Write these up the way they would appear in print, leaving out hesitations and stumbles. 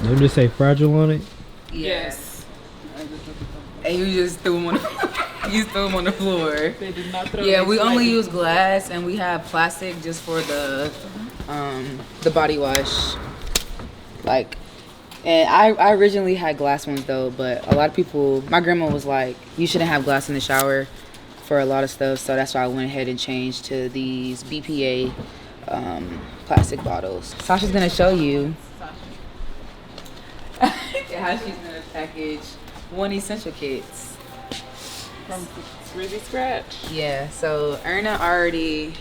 Don't just say fragile on it. Yes. And you just threw them on you threw them on the floor. They did not throw. Yeah, we only use glass and we have plastic just for the body wash. Like, and I originally had glass ones though, but a lot of people, my grandma was like, you shouldn't have glass in the shower for a lot of stuff, so that's why I went ahead and changed to these BPA plastic bottles. Sasha's gonna show you how she's gonna package one essential kits From really scratch. Yeah, so Erna already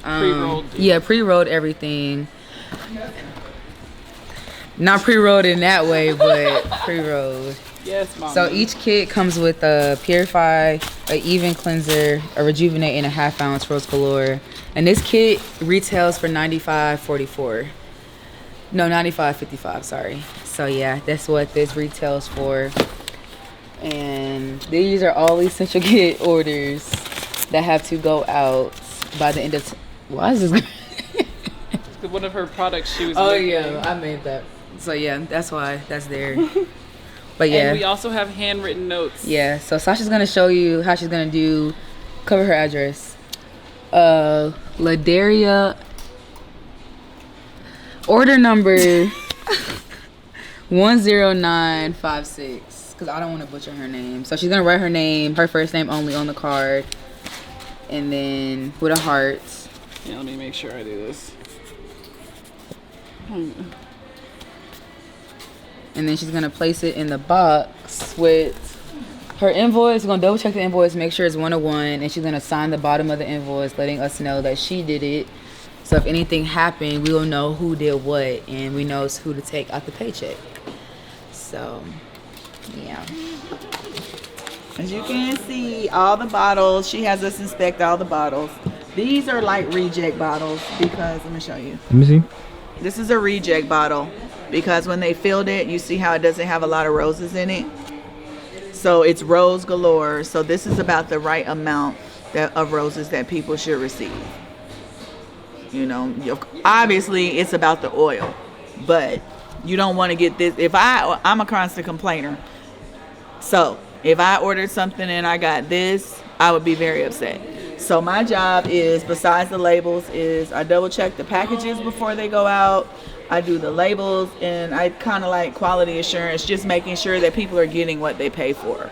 Pre-rolled. Yeah, pre-rolled everything. Not pre-rolled in that way, but pre-rolled. Yes, Mom. So each kit comes with a Purify, a Even Cleanser, a Rejuvenate, and a half-ounce Rose Galore. And this kit retails for $95.44. No, $95.55. Sorry. So yeah, that's what this retails for. And these are all essential kit orders that have to go out by the end of. Why is this? One of her products she was. Oh making. yeah, I made that. So yeah, that's why that's there. But yeah. And we also have handwritten notes. Yeah, so Sasha's gonna show you how she's gonna cover her address. Ladaria, order number 10956, because I don't want to butcher her name. So she's gonna write her name, her first name only on the card, and then with a heart. Yeah, let me make sure I do this. And then she's gonna place it in the box with her invoice. We're gonna double check the invoice, make sure it's 101, and she's gonna sign the bottom of the invoice, letting us know that she did it. So if anything happened, we will know who did what, and we know who to take out the paycheck. So, yeah. As you can see, all the bottles, she has us inspect all the bottles. These are like reject bottles because, let me show you. Let me see. This is a reject bottle because when they filled it, you see how it doesn't have a lot of roses in it? So it's rose galore. So this is about the right amount of roses that people should receive. You know, obviously it's about the oil, but you don't want to get this. I'm a constant complainer. So if I ordered something and I got this, I would be very upset. So my job is, besides the labels, is I double check the packages before they go out. I do the labels, and I kind of like quality assurance, just making sure that people are getting what they pay for.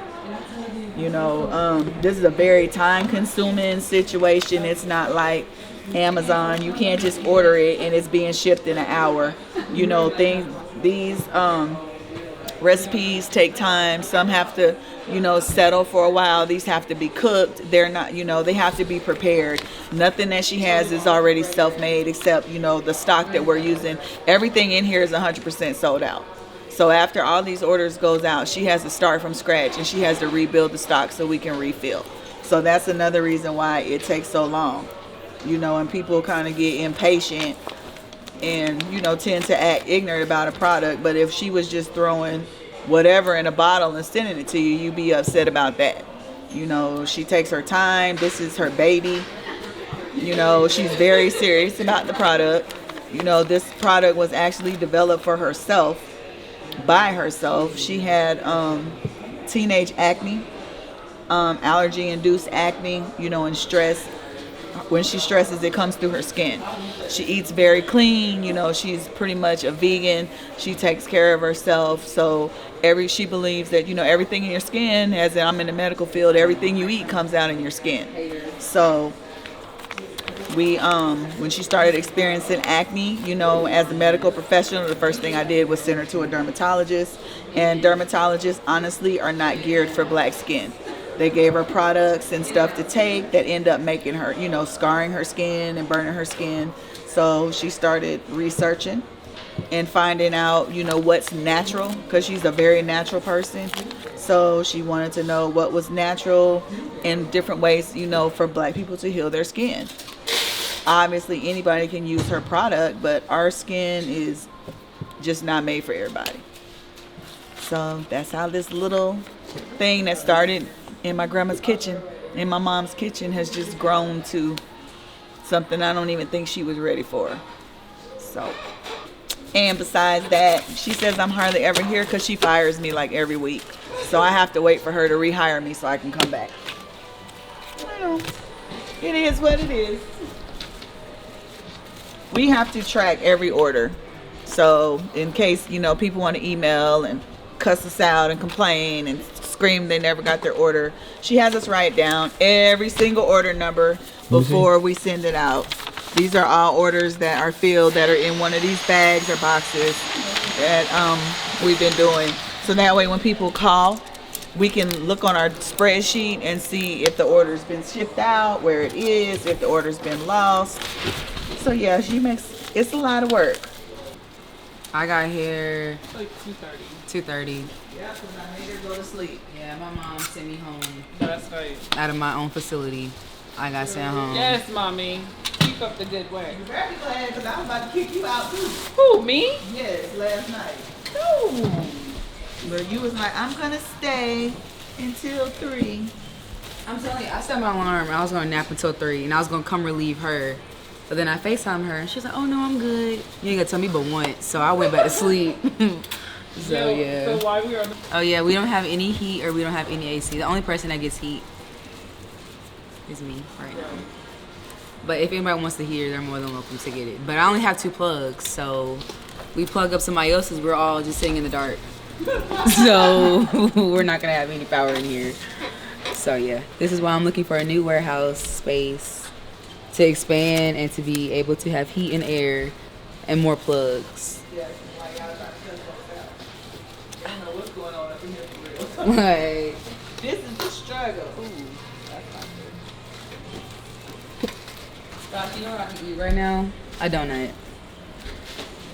You know, this is a very time-consuming situation. It's not like Amazon. You can't just order it and it's being shipped in an hour. You know, these recipes take time. Some have to, you know, settle for a while. These have to be cooked. They're not, you know, they have to be prepared. Nothing that she has is already self-made except, you know, the stock that we're using. Everything in here is 100% sold out. So after all these orders goes out, she has to start from scratch and she has to rebuild the stock so we can refill. So that's another reason why it takes so long. You know, and people kind of get impatient and, you know, tend to act ignorant about a product. But if she was just throwing whatever in a bottle and sending it to you, you'd be upset about that. You know, she takes her time. This is her baby. You know, she's very serious about the product. You know, this product was actually developed for herself, by herself. She had teenage acne, allergy-induced acne, you know, and stress. When she stresses, it comes through her skin. She eats very clean, you know, she's pretty much a vegan. She takes care of herself. So she believes that, you know, everything in your skin, as I'm in the medical field, everything you eat comes out in your skin. So we, when she started experiencing acne, you know, as a medical professional, the first thing I did was send her to a dermatologist. And dermatologists, honestly, are not geared for black skin. They gave her products and stuff to take that end up making her, you know, scarring her skin and burning her skin. So she started researching and finding out, you know, what's natural, because she's a very natural person. So she wanted to know what was natural and different ways, you know, for black people to heal their skin. Obviously, anybody can use her product, but our skin is just not made for everybody. So that's how this little thing that started in my grandma's kitchen, in my mom's kitchen, has just grown to something I don't even think she was ready for. So And besides that, she says I'm hardly ever here because she fires me like every week. So I have to wait for her to rehire me so I can come back. Well, it is what it is. We have to track every order. So in case, you know, people want to email and cuss us out and complain and scream they never got their order, she has us write down every single order number before we send it out. These are all orders that are filled that are in one of these bags or boxes that we've been doing. So that way when people call, we can look on our spreadsheet and see if the order's been shipped out, where it is, if the order's been lost. So yeah, it's a lot of work. I got here Like 2:30. 2:30. Yeah, because I made her go to sleep. Yeah, my mom sent me home That's right. out of my own facility. I got sent home. Yes, mommy. Keep up the good work. You're very glad because I was about to kick you out too. Who, me? Yes, last night. No. But you was like, I'm gonna stay until 3. I'm telling you, I set my alarm. I was gonna nap until 3, and I was gonna come relieve her. But then I FaceTime her, and she's like, "Oh no, I'm good." You ain't gonna tell me but once, so I went back to sleep. So yeah. So why we were on the... Oh yeah, we don't have any heat or we don't have any AC. The only person that gets heat is me right now. But if anybody wants to hear, they're more than welcome to get it. But I only have 2 plugs, so we plug up somebody else's. We're all just sitting in the dark. So we're not gonna have any power in here. So yeah, this is why I'm looking for a new warehouse space to expand and to be able to have heat and air and more plugs. I don't know what's going on up in here for real. Like, This is the struggle. Ooh, that's not good. Josh, you know what I can eat right now? A donut.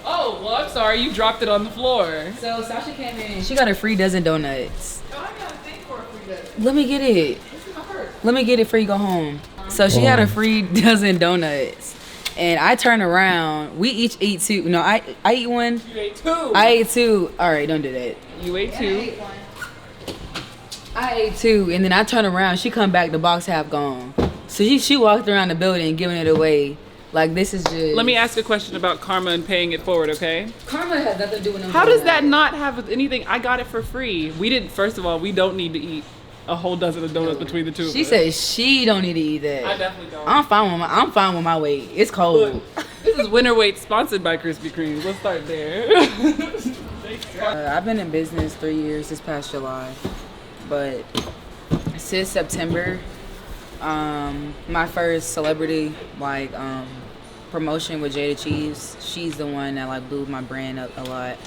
Oh, well, I'm sorry. You dropped it on the floor. So Sasha came in. She got a free dozen donuts. Oh, I got a thing for a free dozen. Let me get it. This is my first. Let me get it before you go home. So she had a free dozen donuts. And I turn around. We each eat 2. No, I eat 1. You ate 2. I ate 2. All right, don't do that. You ate 2. I ate 2, and then I turn around. She come back, the box half gone. So she walked around the building giving it away. Like, this is just... Let me ask a question about karma and paying it forward, okay? Karma has nothing to do with no How does donut. that not have anything? I got it for free. We didn't. First of all, we don't need to eat a whole dozen of donuts between the two of She us. said she don't need to eat that. I definitely don't. I'm fine with my weight. It's cold. Look, this is Winter Weight sponsored by Krispy Kreme. Let's start there. I've been in business 3 years this past July, but since September, my first celebrity promotion with Jada Cheese, she's the one that like blew my brand up a lot,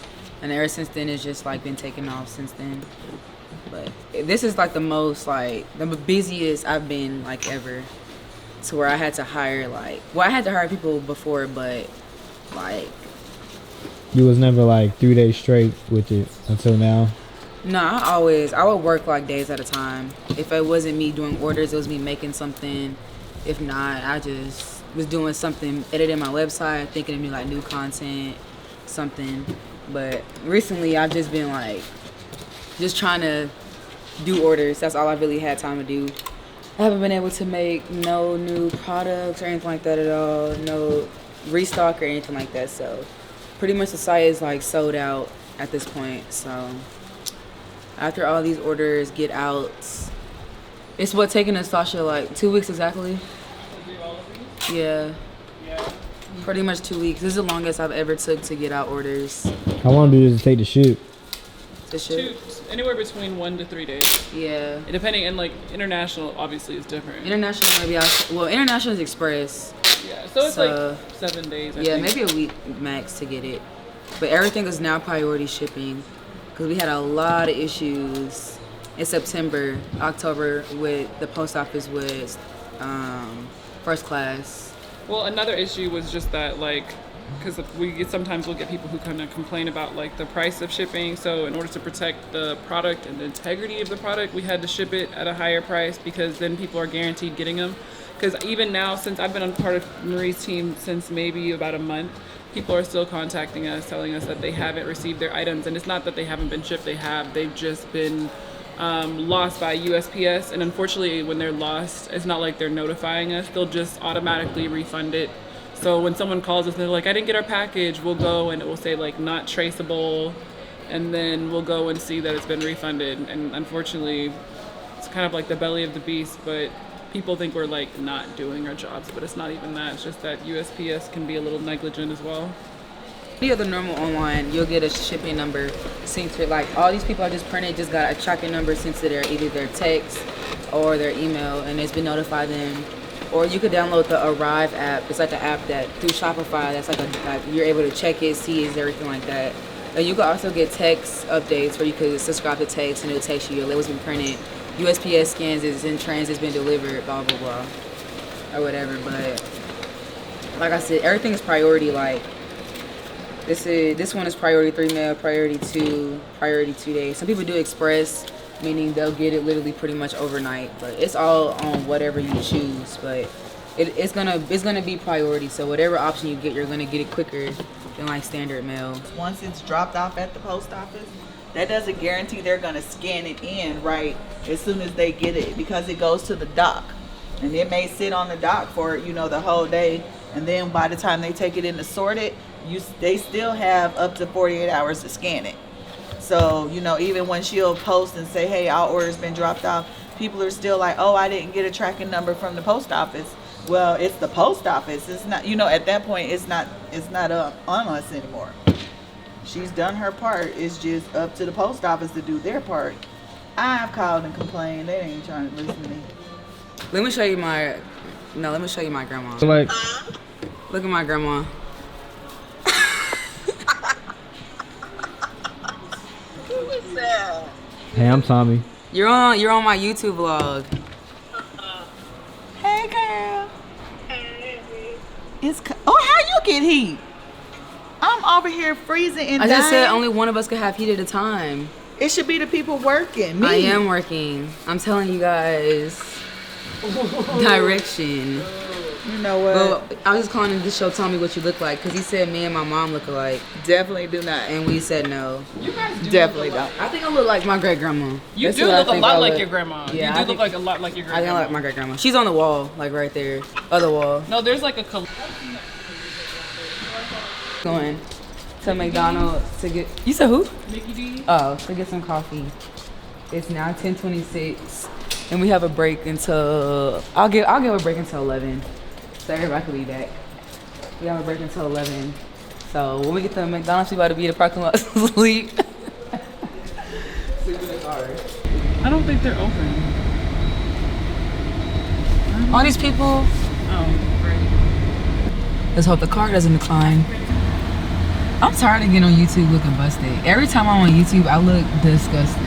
and ever since then it's just like been taking off since then. But this is like the most like the busiest I've been like ever, to where I had to hire I had to hire people before, but like. You was never like 3 days straight with it until now? No, I would work like days at a time. If it wasn't me doing orders, it was me making something. If not, I just was doing something, editing my website, thinking of me like new content, something. But recently I've just been like, just trying to do orders. That's all I really had time to do. I haven't been able to make no new products or anything like that at all. No restock or anything like that. So pretty much the site is like sold out at this point. So after all these orders get out, it's what taking us, Sasha, like 2 weeks exactly. Yeah, pretty much 2 weeks. This is the longest I've ever took to get out orders. How long does it take to ship? To ship. Anywhere between 1 to 3 days. Yeah. Depending, and like international obviously is different. International maybe international is express. Yeah, so it's like 7 days. I think. Maybe a week max to get it. But everything is now priority shipping, because we had a lot of issues in September, October with the post office with first class. Well, another issue was just that, like, because sometimes we'll get people who kind of complain about like the price of shipping. So in order to protect the product and the integrity of the product, we had to ship it at a higher price, because then people are guaranteed getting them. Because even now, since I've been on part of Marie's team since maybe about a month, people are still contacting us, telling us that they haven't received their items. And it's not that they haven't been shipped, they've just been lost by USPS. And unfortunately, when they're lost, it's not like they're notifying us. They'll just automatically refund it So when someone calls us and they're like, I didn't get our package, we'll go and it will say like not traceable, and then we'll go and see that it's been refunded. And unfortunately, it's kind of like the belly of the beast, but people think we're like not doing our jobs, but it's not even that. It's just that USPS can be a little negligent as well. Any other normal online, you'll get a shipping number sent to, like, all these people I just printed just got a tracking number sent to their either their text or their email, and it's been notified them. Or you could download the Arrive app. It's like an app that through Shopify that's like you're able to check it, see it, everything like that. And you could also get text updates where you could subscribe to text and it'll text you your label's been printed, USPS scans is in transit, it's been delivered, blah blah blah, or whatever. But like I said, everything is priority. Like this one is priority 3 mail, priority 2, priority 2 days. Some people do express, meaning they'll get it literally pretty much overnight. But it's all on whatever you choose. But it's gonna be priority. So whatever option you get, you're gonna get it quicker than like standard mail. Once it's dropped off at the post office, that doesn't guarantee they're gonna scan it in right as soon as they get it, because it goes to the dock, and it may sit on the dock for the whole day, and then by the time they take it in to sort it, they still have up to 48 hours to scan it. So even when she'll post and say, hey, our order's been dropped off, people are still like, oh, I didn't get a tracking number from the post office. Well, it's the post office. It's not, at that point, it's not on us anymore. She's done her part. It's just up to the post office to do their part. I've called and complained. They ain't trying to listen to me. Let me show you my grandma. So like, Look at my grandma. Who is that? hey, I'm Tommy. You're on my YouTube vlog. Hey, girl. How you get heat? I'm over here freezing and I just said dying. only one of us could have heat at a time. It should be the people working. Me. I am working. I'm telling you guys direction. You know what? Well, I was just calling him to show Tommy what you look like, because he said me and my mom look alike, Definitely do not. and we said no. You guys do Definitely look don't. I think I look like my great grandma. You do look a lot like your grandma. Yeah, You do look like a lot like your I think I grandma. like my great grandma. She's on the wall, like right there, other wall. No, there's like a Going to McDonald's to get. You said who? Mickey D. Oh, to get some coffee. It's now 10:26, and we have a break until I'll give a break until 11, so everybody can be back. We have a break until 11, so when we get to McDonald's, we about to be in the parking lot sleep. Sleep in the car. I don't think they're open. All these people. Oh, great. Let's hope the car doesn't decline. I'm tired of getting on YouTube looking busted. Every time I'm on YouTube, I look disgusting.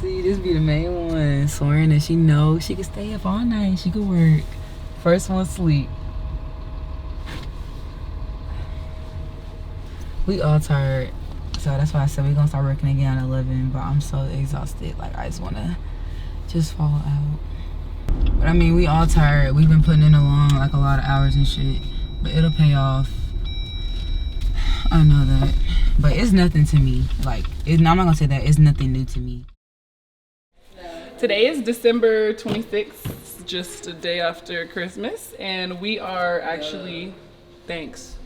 See, this be the main one, swearing that she knows she can stay up all night. She could work. First one sleep. We all tired. So that's why I said we're gonna start working again at 11, but I'm so exhausted. Like, I just wanna just fall out. But I mean, we all tired. We've been putting in a lot of hours and shit, but it'll pay off. I know that, but it's nothing to me. Like, I'm not gonna say that. It's nothing new to me. Today is December 26th, just a day after Christmas, and we are actually, thanks.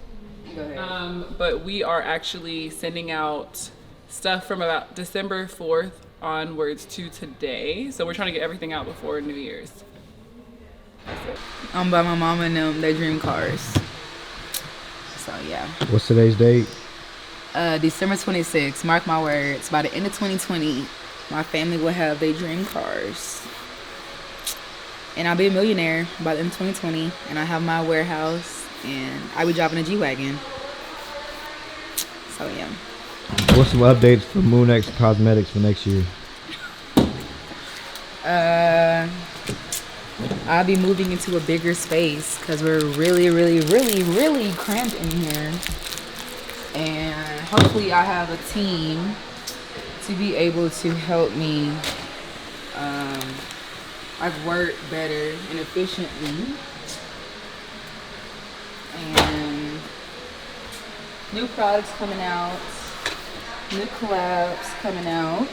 Go ahead. But we are actually sending out stuff from about December 4th onwards to today. So we're trying to get everything out before New Year's. That's it. I'm by my mom and them, their dream cars. So yeah. What's today's date? December 26th, mark my words, by the end of 2020, my family will have their dream cars. And I'll be a millionaire by the end of 2020, and I have my warehouse, and I'll be driving a G-Wagon. So yeah. What's some updates for MoonXCosmetics for next year? I'll be moving into a bigger space because we're really cramped in here. And hopefully I have a team to be able to help me like work better and efficiently. And new products coming out, new collabs coming out.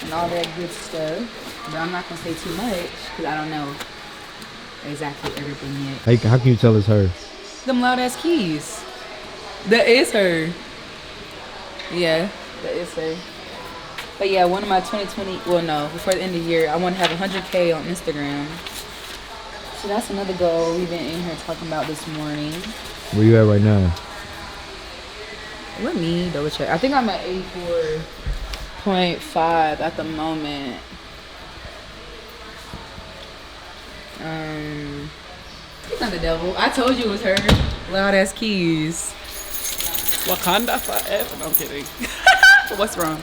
and all that good stuff. But I'm not gonna say too much because I don't know exactly everything yet. How can you tell it's her? Them loud ass keys. That is her. Yeah, that is her. But yeah, one of my 2020, well no, before the end of the year, I want to have 100K on Instagram. So that's another goal we've been in here talking about this morning. Where you at right now? Let me double check. I think I'm at 84.5 at the moment. It's not the devil. I told you it was her. Loud ass keys. Wakanda forever. No, I'm kidding. What's wrong?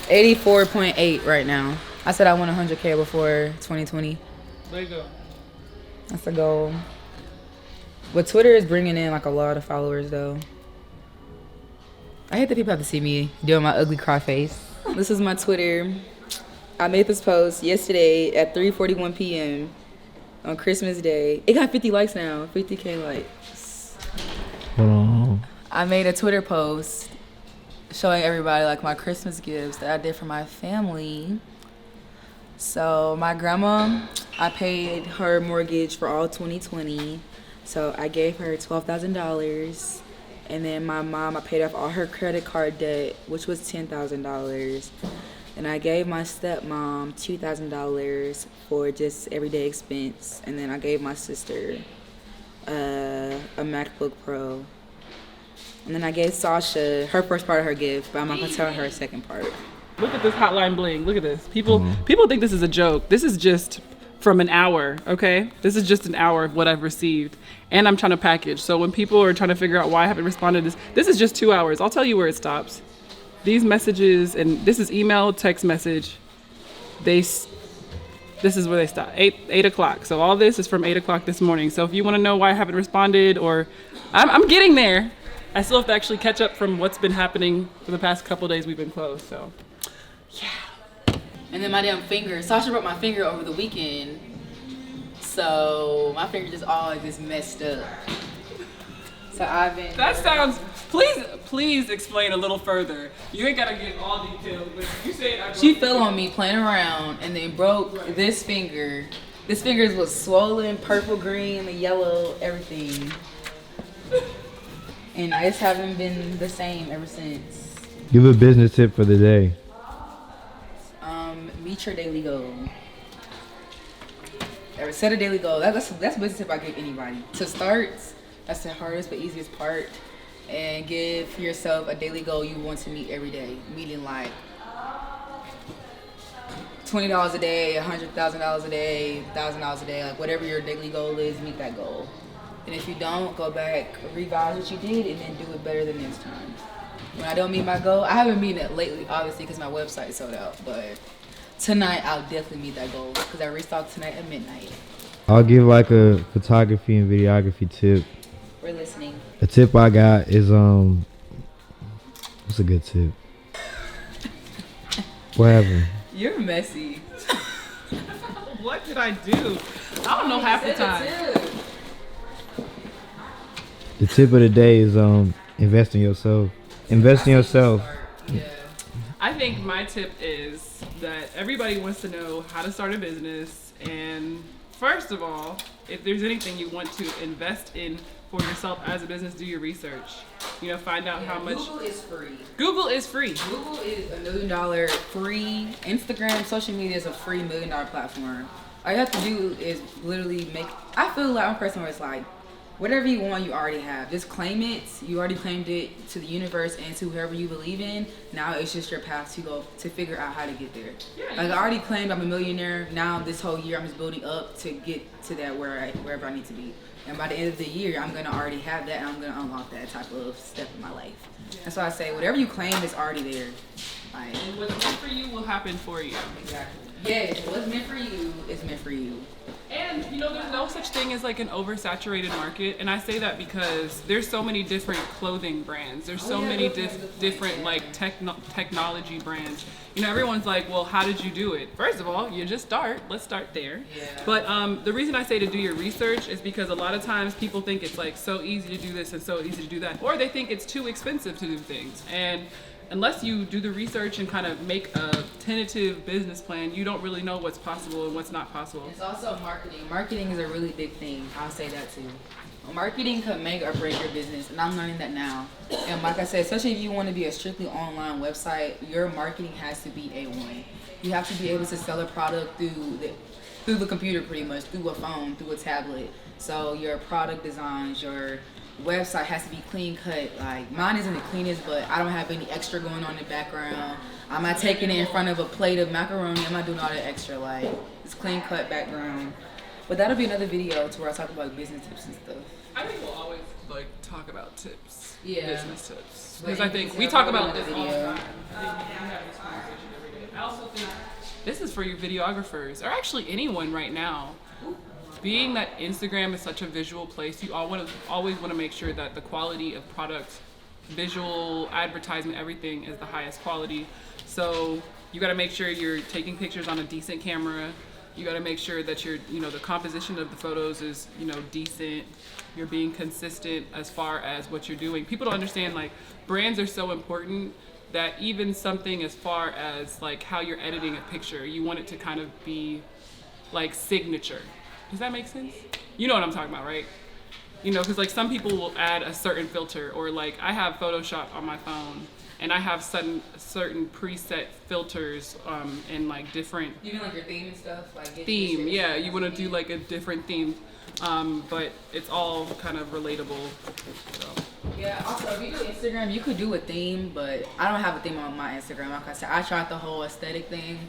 84.8 right now. I said I want 100K before 2020. There you go. That's the goal. But Twitter is bringing in like a lot of followers though. I hate that people have to see me doing my ugly cry face. This is my Twitter. I made this post yesterday at 3:41 p.m. on Christmas Day. It got 50 likes now, 50K likes. Hold on. I made a Twitter post showing everybody like my Christmas gifts that I did for my family. So my grandma, I paid her mortgage for all 2020. So I gave her $12,000. And then my mom, I paid off all her credit card debt, which was $10,000. And I gave my stepmom $2,000 for just everyday expense. And then I gave my sister a MacBook Pro. And then I gave Sasha her first part of her gift, but I'm not gonna tell her second part. Look at this hotline bling. Look at this. People think this is a joke. This is just from an hour, okay? This is just an hour of what I've received. And I'm trying to package. So when people are trying to figure out why I haven't responded to this is just 2 hours. I'll tell you where it stops. These messages, and this is email, text message. This is where they stop. 8 o'clock. So all this is from 8 o'clock this morning. So if you want to know why I haven't responded, or I'm getting there. I still have to actually catch up from what's been happening for the past couple days we've been closed. So yeah. And then my damn finger. Sasha broke my finger over the weekend. So my finger just all just messed up. So I've been... That sounds... Please explain a little further. You ain't gotta get all details, but you say She fell on me playing around and then broke this finger. This finger was swollen, purple, green, and yellow, everything. And I just haven't been the same ever since. Give a business tip for the day. Meet your daily goal. Set a daily goal. That's a business tip I give anybody. To start, that's the hardest but easiest part. And give yourself a daily goal you want to meet every day. Meeting like $20 a day, $100,000 a day, $1,000 a day, like whatever your daily goal is, meet that goal. And if you don't, go back, revise what you did, and then do it better the next time. When I don't meet my goal, I haven't meeting it lately, obviously, because my website sold out. But tonight, I'll definitely meet that goal because I restocked tonight at midnight. I'll give like a photography and videography tip. We're listening. A tip I got is what's a good tip? What happened? You're messy. What did I do? I don't know half the time. The tip of the day is invest in yourself. Invest in yourself. Yeah. I think my tip is that everybody wants to know how to start a business, and first of all, if there's anything you want to invest in for yourself as a business, do your research. You know, find out how much. Google is free. Google is free. Google is $1 million free. Instagram, social media is a free $1 million platform. All you have to do is literally make. I feel like I'm a person where it's like, whatever you want, you already have. Just claim it. You already claimed it to the universe and to whoever you believe in. Now it's just your path to go to figure out how to get there. Like I already claimed I'm a millionaire. Now this whole year I'm just building up to get to that wherever I need to be. And by the end of the year, I'm gonna already have that, and I'm gonna unlock that type of step in my life. That's why I say whatever you claim is already there. Like, And what's meant for you will happen for you. exactly. Yes, what's meant for you is meant for you. And you know, there's no such thing as like an oversaturated market, and I say that because there's so many different clothing brands. There's so many different like technology brands. You know, everyone's like, well, how did you do it? First of all, you just start. Let's start there. Yeah. But the reason I say to do your research is because a lot of times people think it's like so easy to do this and so easy to do that, or they think it's too expensive to do things. And unless you do the research and kind of make a tentative business plan, you don't really know what's possible and what's not possible. It's also marketing. Marketing is a really big thing. I'll say that too. Marketing could make or break your business, and I'm learning that now. And like I said, especially if you want to be a strictly online website, your marketing has to be A1. You have to be able to sell a product through the computer, pretty much, through a phone, through a tablet. So your product designs, your website has to be clean cut. Like, mine isn't the cleanest, but I don't have any extra going on in the background. I'm not taking it in front of a plate of macaroni. I'm not doing all that extra. Like, it's clean cut background. But that'll be another video to where I talk about business tips and stuff. I think we'll always like talk about tips, business tips, But because I think we talk about this all the time. I think we have this conversation every day. I also think this is for you videographers, or actually anyone right now. Being that Instagram is such a visual place, you always want to make sure that the quality of product, visual, advertisement, everything is the highest quality. So you got to make sure you're taking pictures on a decent camera. You got to make sure that the composition of the photos is, decent. You're being consistent as far as what you're doing. People don't understand, like, brands are so important that even something as far as like how you're editing a picture, you want it to kind of be like signature. Does that make sense? You know what I'm talking about, right? Because like some people will add a certain filter, or like I have Photoshop on my phone and I have certain preset filters and like different. You mean like your theme and stuff? Like theme, yeah. You want to do like a different theme, but it's all kind of relatable. So. Yeah, also if you do Instagram, you could do a theme, but I don't have a theme on my Instagram. Like I said, I tried the whole aesthetic thing.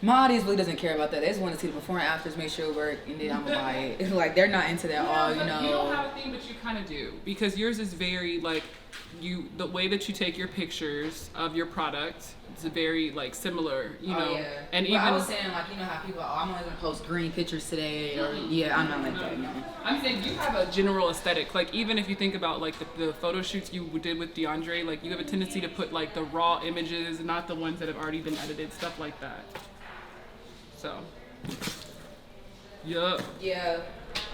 My audience really doesn't care about that. They just want to see the before and afters, make sure it works, and then I'm gonna buy it. It's like they're not into that. Yeah, you don't have a theme, but you kind of do, because yours is very like the way that you take your pictures of your product. It's very like similar, Yeah. And but even I was saying, like, how people, I'm only gonna post green pictures today, or I'm not like that. No. I'm saying you have a general aesthetic. Like, even if you think about like the photo shoots you did with DeAndre, like you have a tendency to put like the raw images, not the ones that have already been edited, stuff like that. So, yeah,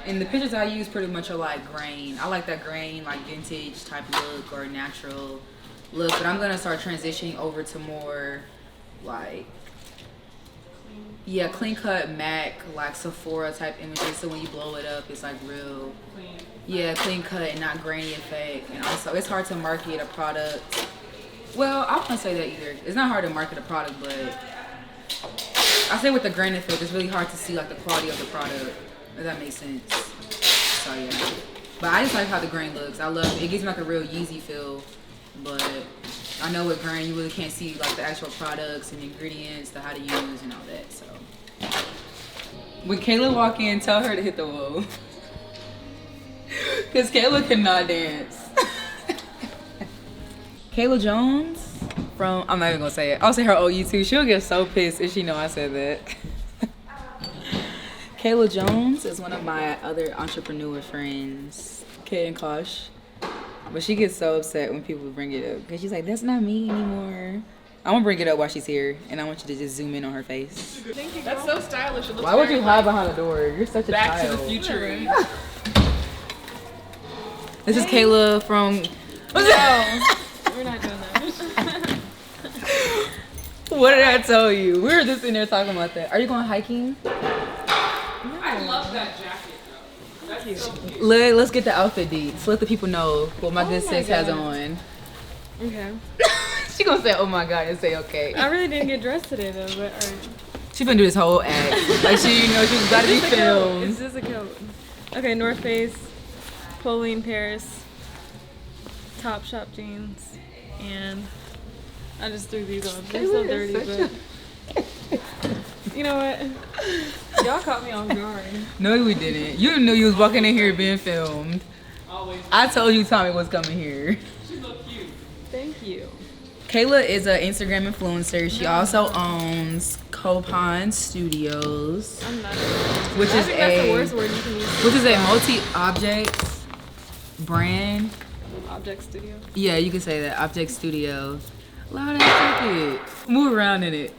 and the pictures I use pretty much are like grain. I like that grain, like vintage type look or natural look, but I'm gonna start transitioning over to more like clean cut MAC, like Sephora type images, so when you blow it up it's like real clean cut and not grainy effect. And also it's hard to market a product. Well, I wouldn't say that either. It's not hard to market a product, but I say with the grain effect, it's really hard to see like the quality of the product, if that makes sense. So yeah, but I just like how the grain looks. I love it. It gives me like a real Yeezy feel, but I know with grain you really can't see like the actual products and ingredients, how to use and all that. So when Calah walk in, tell her to hit the wall, cause Calah cannot dance. Calah Jones. I'm not even gonna say it. I'll say her OU too. She'll get so pissed if she know I said that. Calah Jones is one of my other entrepreneur friends, Kay and Kosh. But she gets so upset when people bring it up, because she's like, that's not me anymore. I'm gonna bring it up while she's here, and I want you to just zoom in on her face. Thank you. That's so stylish. It looks Why would you hide like behind the door? You're such a Back child. to the Future. This is Calah from... We're not doing that. What did I tell you? We were just in there talking about that. Are you going hiking? I love that jacket though. That's cute. So cute. Let's get the outfit deets. Let the people know what my good sis has God. on. Okay. She gonna say, oh my God, and say okay. I really didn't get dressed today though, but alright. She finna do this whole act. Like she's gotta be It's filmed. just a coat. Okay, North Face, Pauline Paris, Top Shop jeans, and I just threw these on. They're so dirty, but you know what? Y'all caught me off guard. No, we didn't. You knew you was walking in here being filmed. Always. I told you Tommy was coming here. She look cute. Thank you. Calah is an Instagram influencer. She also owns Copon Studios, I'm not. which I is think that's the worst word you can use. which is a multi-object brand. Object Studio. Yeah, you can say that. Object Studio. Loud ass it. Move around in it.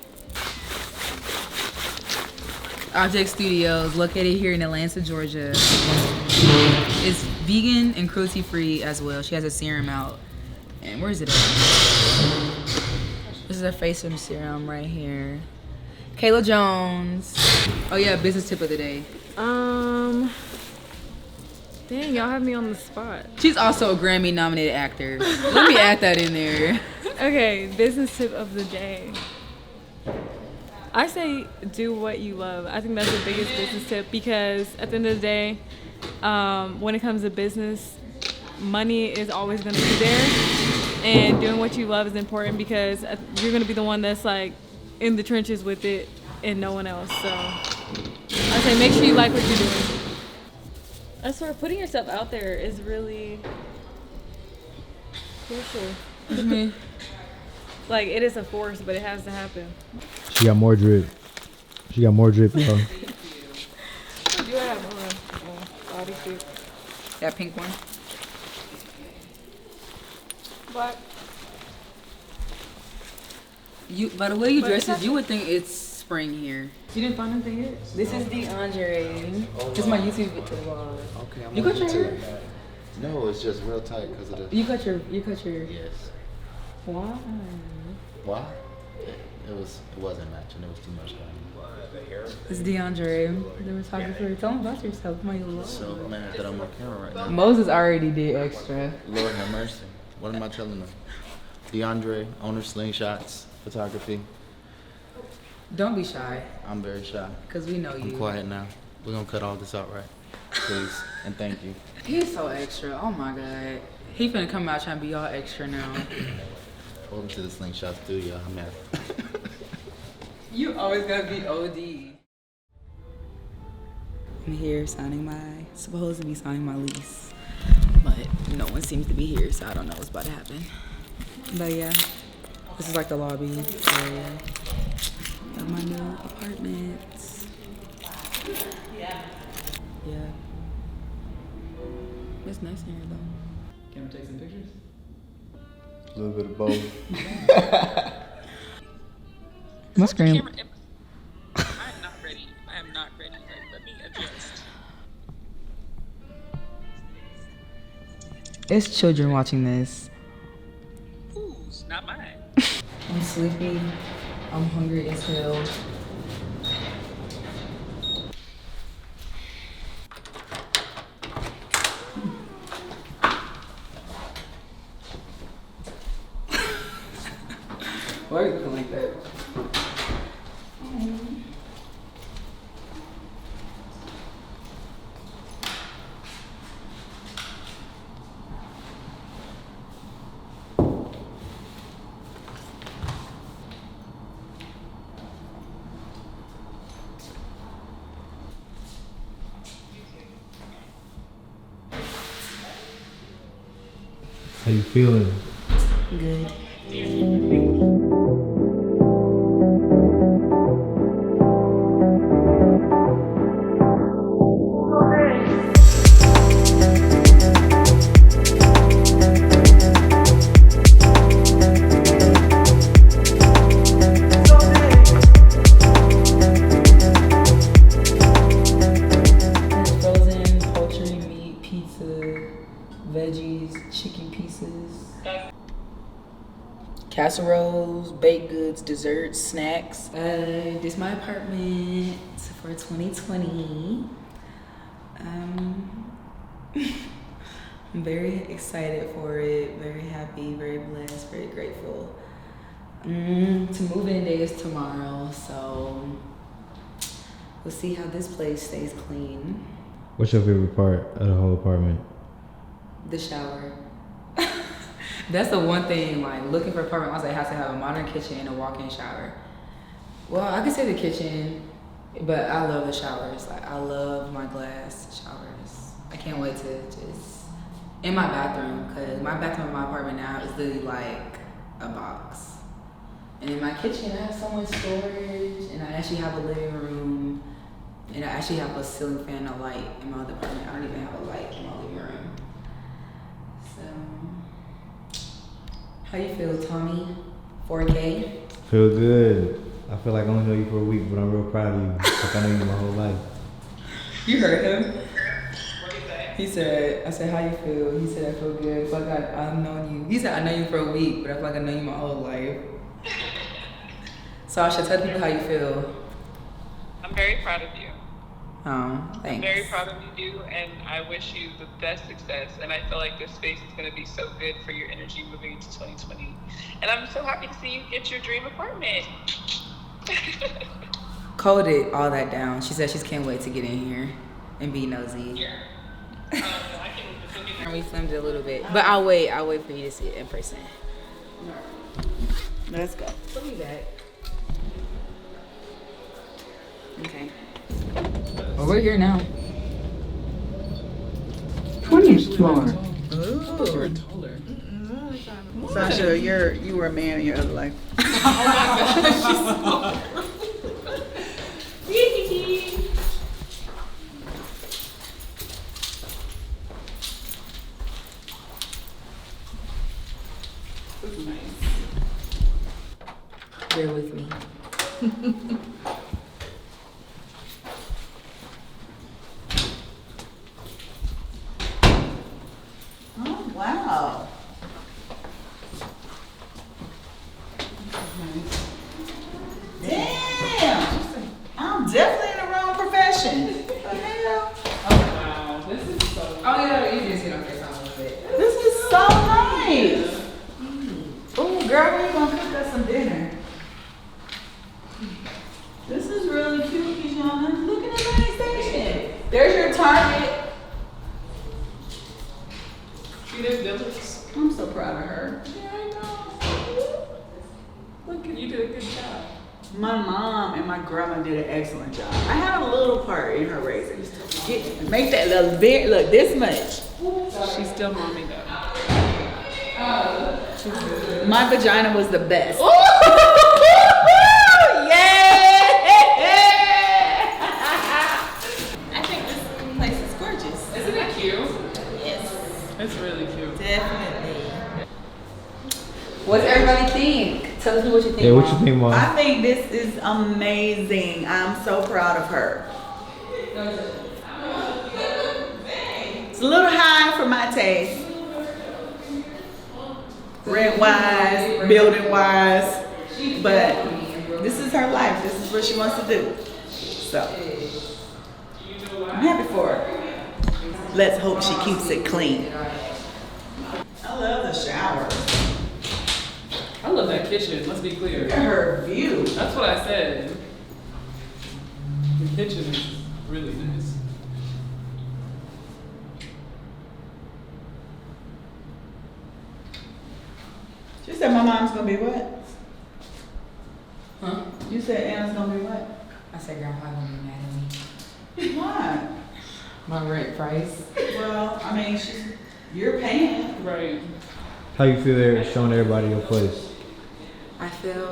Object Studios, located here in Atlanta, Georgia. It's vegan and cruelty free as well. She has a serum out. And where is it at? This is a face serum right here. Calah Jones. Oh yeah, business tip of the day. Dang, y'all have me on the spot. She's also a Grammy nominated actor. Let me add that in there. Okay, business tip of the day. I say do what you love. I think that's the biggest business tip because at the end of the day, when it comes to business, money is always going to be there. And doing what you love is important because you're going to be the one that's like in the trenches with it and no one else. So I say make sure you like what you're doing. I swear, putting yourself out there is really crucial. Like, it is a force, but it has to happen. She got more drip. She got more drip, y'all. I do have a body suit. That pink one. Black. By the way you dress it, you would think it's spring here. You didn't find anything yet? This is DeAndre. This is my YouTube vlog. Okay, I'm You on cut your YouTube. hair? No, it's just real tight because of the. You cut your. Yes. Why? Why? It wasn't matching. It was too much going It's DeAndre, the photographer. Tell him about yourself, my lord. on. So mad that I'm on camera right now. Moses already did extra. Lord have mercy. What am I telling them? DeAndre, owner Slingshots Photography. Don't be shy, I'm very shy. cause we know I'm you. quiet now. We're gonna cut all this out, right? Please and thank you. He's so extra. Oh my god. He finna come out trying to be all extra now. Welcome to the Slingshot Studio. I'm at. You always gotta be OD. I'm here supposed to be signing my lease. But no one seems to be here, so I don't know what's about to happen. But yeah, this is like the lobby area of my new apartment. Yeah. It's nice in here though. Can we take some pictures? A little bit of both. My screen. I'm not ready. I am not ready. Let me adjust. It's children watching this. Ooh, it's not mine. I'm sleepy. I'm hungry as hell. Why are you looking like that? How you feeling? Good. Frozen poultry, meat, pizza, veggies, chicken pieces, casseroles, baked goods, desserts, snacks. This is my apartment for 2020. I'm very excited for it, very happy, very blessed, very grateful. To move in day is tomorrow, so we'll see how this place stays clean. What's your favorite part of the whole apartment? The shower. That's the one thing, like looking for an apartment, I was like, it has to have a modern kitchen and a walk-in shower. Well, I could say the kitchen, but I love the showers. Like, I love my glass showers. I can't wait to just, in my bathroom, because my bathroom in my apartment now is literally like a box. And in my kitchen, I have so much storage, and I actually have a living room, and I actually have a ceiling fan and a light in my other apartment. I don't even have a light in my living room. So, how you feel, Tommy? 4K? Feel good. I feel like I only know you for a week, but I'm real proud of you. Like I know you my whole life. You heard him? He said, I said, how you feel? He said, I feel good. I feel like I've known you. He said, I know you for a week, but I feel like I know you my whole life. Sasha, tell people how you feel. I'm very proud of you. Oh, I'm thanks. very proud of you, and I wish you the best success. And I feel like this space is going to be so good for your energy moving into 2020. And I'm so happy to see you get your dream apartment. Coded all that down. She said she can't wait to get in here and be nosy. Yeah. I can. And we filmed it a little bit, but I'll wait for you to see it in person. Let's go. Put me back. Okay. Well, we're here now. 20th floor. Ooh. Sasha, you were a man in your other life. Bear with me. Oh, wow. Damn. I'm definitely in the wrong profession. What the hell? Wow, this is so. Oh yeah, you did see it on FaceTime a little bit. This is so nice. Oh, girl, when you gonna cook us some dinner? This is really cute, Kijana. Look at the nice station. There's your Target. See this diligence? I'm so proud of her. Yeah, I know. Look, you did a good job. My mom and my grandma did an excellent job. I had a little part in her raising. Make that little bit, look, this much. She's still mommy though. My vagina was the best. I think this place is gorgeous. Isn't it cute? Yes. It's really cute. Definitely. What does everybody think? Tell us what you think. Yeah, what Mom. you think, Mom? I think this is amazing. I'm so proud of her. It's a little high for my taste. Rent wise, building wise, but this is her life. This is what she wants to do. So I'm happy for her. Let's hope she keeps it clean. I love the shower. I love that kitchen, let's be clear. Look at her view. That's what I said. The kitchen is really nice. She said my mom's gonna be what? Huh? You said Anna's gonna be what? I said Grandpa gonna be mad at me. Why? My rent price. Well, I mean, you're paying. Right. How you feel there showing everybody your place? I feel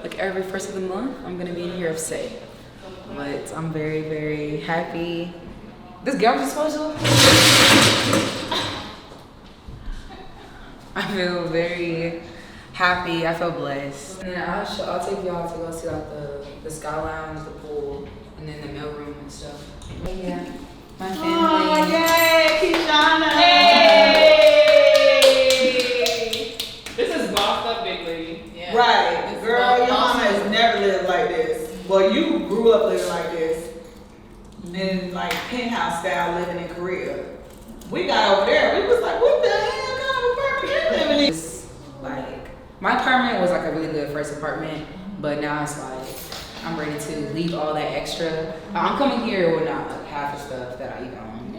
like every first of the month I'm gonna be in here upset. But I'm very, very happy. This garbage disposal. I feel very happy. I feel blessed. And then I'll take y'all to go see like the Sky Lounge, the pool, and then the mail room and stuff. But yeah, my family. Oh, yay, Kijana. Hey! This is bossed up big lady. Yeah. Right. This is Girl, all your mama awesome. has never lived like this. Well, you grew up living like this. In like penthouse style living in Korea. We got over there, we was like, what the hell kind of apartment you living in? It's like my apartment was like a really good first apartment, but now it's like I'm ready to leave all that extra. I'm coming here with not like half the stuff that I even own.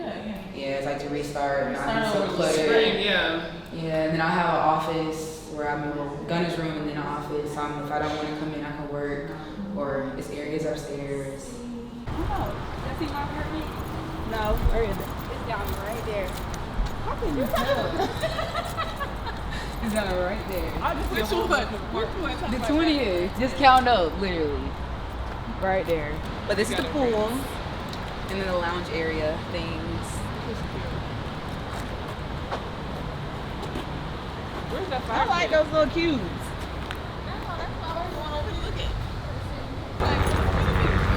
Yeah, it's like to restart, not be so cluttered. Spring, yeah. Yeah, and then I have an office where I'm in Gunner's room and then an office. If I don't want to come in, I can work, or it's areas upstairs. Oh, that's in my apartment? No, where is it? It's down right there. How can you tell? It's down right there. I just Which one? The 20th. Just count up, literally. Right there. But this is the pool. And then the lounge area things. Where's that I fire? like those little cubes.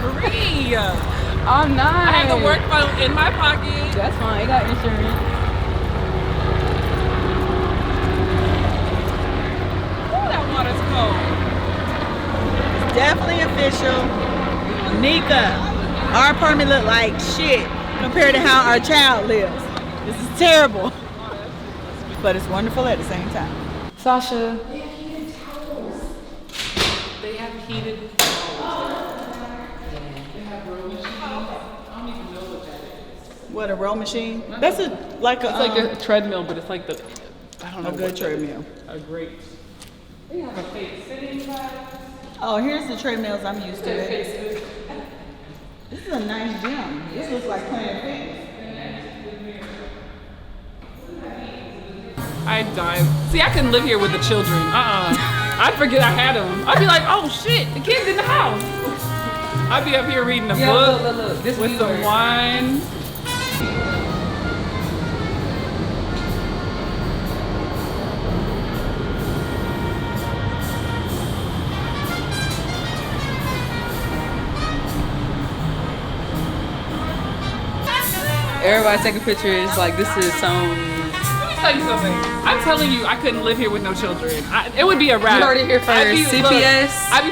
Marie! I'm not. I have the work phone in my pocket. That's fine. I got insurance. Ooh, that water's cold. definitely official. Nika, our apartment look like shit compared to how our child lives. This is terrible. But it's wonderful at the same time. Sasha. They have heated. What, a row machine? That's like It's like a treadmill, but it's like the, I don't know. a good treadmill. A great. They have a fake sitting side. Oh, here's the treadmills I'm used to. This is a nice gym. This looks like Planet Fitness. I dive. See, I couldn't live here with the children. I'd forget I had them. I'd be like, oh shit, the kid's in the house. I'd be up here reading a book Look. This with some wine. Everybody taking pictures like this is some. Let me tell you something. I'm telling you, I couldn't live here with no children. It would be a wrap. You heard it here first. I'd be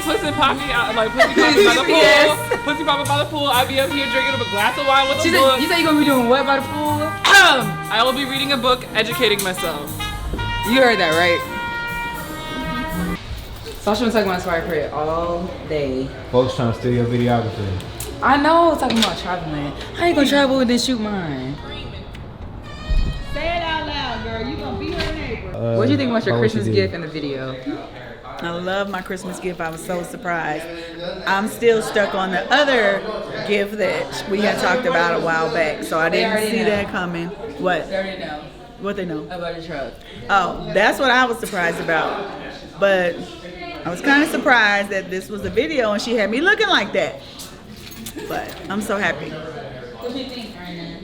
pussy poppy out, like pussy poppy by the pool. Pussy poppy by the pool. I'd be up here drinking a glass of wine with a book. You said you're gonna be doing what by the pool? I will be reading a book, educating myself. You heard that right? Sasha been talking about Inspired Prayer all day. Folks trying to steal your videographer. I know, talking about traveling. I ain't gonna travel and then shoot mine. Say it out loud, girl. You gonna be her neighbor. What do you think about your what Christmas you gift did. in the video? I love my Christmas gift. I was so surprised. I'm still stuck on the other gift that we had talked about a while back, so I didn't see that coming. What? They already know What they know? about the truck. Oh, that's what I was surprised about. But I was kind of surprised that this was a video and she had me looking like that. But I'm so happy. What do you think right now?